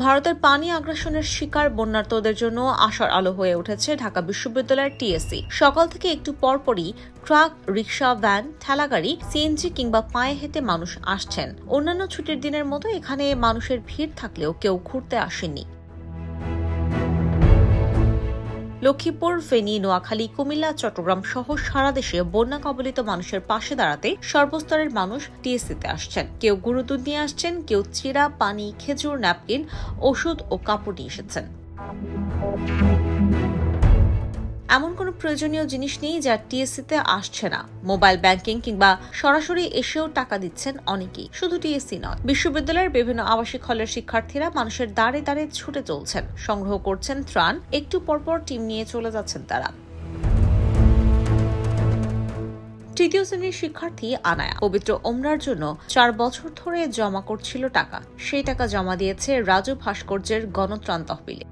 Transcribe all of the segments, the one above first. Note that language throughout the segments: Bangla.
ভারতের পানি আগ্রাসনের শিকার বন্যার্তদের জন্য আশার আলো হয়ে উঠেছে ঢাকা বিশ্ববিদ্যালয়ের টিএসসি। সকাল থেকে একটু পরপরই ট্রাক, রিকশা, ভ্যান, ঠেলাগাড়ি, সিএনজি কিংবা পায়ে হেঁটে মানুষ আসছেন। অন্যান্য ছুটির দিনের মতো এখানে মানুষের ভিড় থাকলেও কেউ ঘুরতে আসেননি। লক্ষ্মীপুর, ফেনী, নোয়াখালী, কুমিল্লা, চট্টগ্রাম সহ সারা দেশে বন্যা কবলিত মানুষের পাশে দাঁড়াতে সর্বস্তরের মানুষ টিএসসিতে আসছেন। কেউ গুঁড়োদুধ নিয়ে আসছেন, কেউ চিরা, পানি, খেজুর, ন্যাপকিন, ওষুধ ও কাপড় নিয়ে এসেছেন। এমন কোনো প্রয়োজনীয় জিনিস নেই যা টিএসসিতে আসছে না। মোবাইল ব্যাংকিং কিংবা সরাসরি এসেও টাকা দিচ্ছেন অনেকেই। শুধু টিএসসি নয়, বিশ্ববিদ্যালয়ের বিভিন্ন আবাসিক হলের শিক্ষার্থীরা মানুষের দাঁড়ে দাঁড়ে ছুটে চলছেন, সংগ্রহ করছেন ত্রাণ। একটু পরপর টিম নিয়ে চলে যাচ্ছেন তারা। তৃতীয় শ্রেণীর শিক্ষার্থী আনায়া পবিত্র ওমরার জন্য 4 বছর ধরে জমা করছিল টাকা। সেই টাকা জমা দিয়েছে রাজু ভাস্কর্যের গণত্রাণ তহবিলে।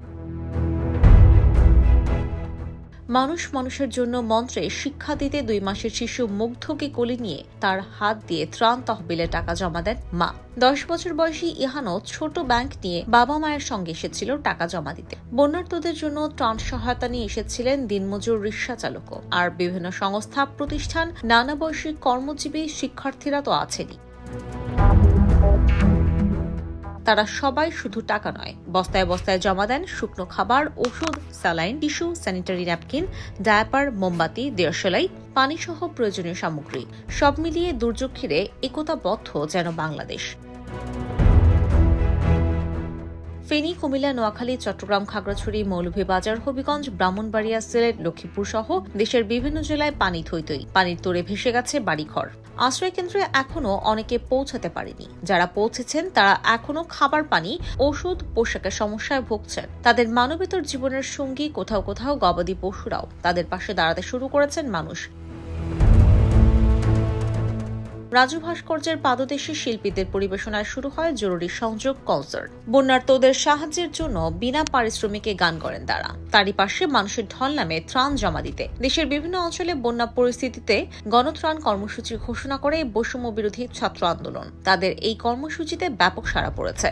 মানুষ মানুষের জন্য মন্ত্রে শিক্ষা দিতে 2 মাসের শিশু মুগ্ধকে কোলে নিয়ে তার হাত দিয়ে ত্রাণ তহবিলে টাকা জমা দেন মা। 10 বছর বয়সী ইহানও ছোট ব্যাংক নিয়ে বাবা মায়ের সঙ্গে এসেছিল টাকা জমা দিতে। বন্যার্তদের জন্য ত্রাণ সহায়তা নিয়ে এসেছিলেন দিনমজুর রিকশা চালকও। আর বিভিন্ন সংস্থা, প্রতিষ্ঠান, নানা বয়সী কর্মজীবী শিক্ষার্থীরা তো আছেনই। তারা সবাই শুধু টাকা নয়, বস্তায় বস্তায় জমা দেন শুকনো খাবার, ওষুধ, saline, tissue, sanitary napkin, diaper, মোমবাতি, দেশলাই, পানিসহ প্রয়োজনীয় সামগ্রী। সব মিলিয়ে দুর্যোগ ঘিরে একতাবদ্ধ যেন বাংলাদেশ। ফেনী, কুমিল্লা, নোয়াখালী, চট্টগ্রাম, খাগড়াছড়ি, মৌলভীবাজার, হবিগঞ্জ, ব্রাহ্মণবাড়িয়া, সিলেট, লক্ষ্মীপুর সহ দেশের বিভিন্ন জেলায় পানি থই থই। পানির তোড়ে ভেসে গেছে বাড়িঘর। আশ্রয়কেন্দ্রে এখনো অনেকে পৌঁছাতে পারেনি। যারা পৌঁছেছেন তারা এখনো খাবার, পানি, ওষুধ, পোশাকের সমস্যায় ভুগছেন। তাদের মানবেতর জীবনের সঙ্গী কোথাও কোথাও গবাদি পশুরাও। তাদের পাশে দাঁড়াতে শুরু করেছেন মানুষ। রাজু ভাস্কর্যের পাদদেশে শিল্পীদের পরিবেশনায় শুরু হয় জরুরি সংযোগ কনসার্ট। বন্যার্তদের সাহায্যের জন্য বিনা পারিশ্রমিকে গান করেন তারা। তারই পাশে মানুষের ঢল নামে ত্রাণ জমা দিতে। দেশের বিভিন্ন অঞ্চলে বন্যা পরিস্থিতিতে গণত্রাণ কর্মসূচি ঘোষণা করে বৈষম্য বিরোধী ছাত্র আন্দোলন। তাদের এই কর্মসূচিতে ব্যাপক সাড়া পড়েছে।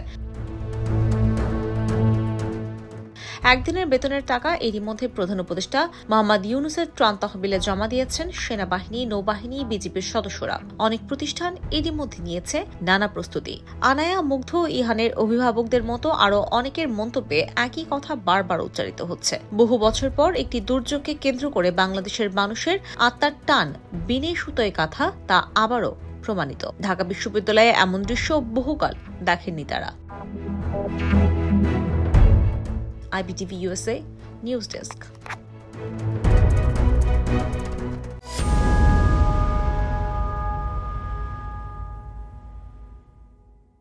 একদিনের বেতনের টাকা এরই মধ্যে প্রধান উপদেষ্টা মোহাম্মদ ইউনূসের ত্রাণ তহবিলে জমা দিয়েছেন সেনাবাহিনী, নৌবাহিনী, বিজিবির সদস্যরা। অনেক প্রতিষ্ঠান এরই মধ্যে নিয়েছে নানা প্রস্তুতি। আনায়া, মুগ্ধ, ইহানের অভিভাবকদের মতো আরও অনেকের মন্তব্যে একই কথা বারবার উচ্চারিত হচ্ছে। বহু বছর পর একটি দুর্যোগকে কেন্দ্র করে বাংলাদেশের মানুষের আত্মার টান বিনে সুতোয় কাঁথা, তা আবারও প্রমাণিত। ঢাকা বিশ্ববিদ্যালয়ে এমন দৃশ্য বহুকাল দেখেননি তারা। IBTV USA News Desk।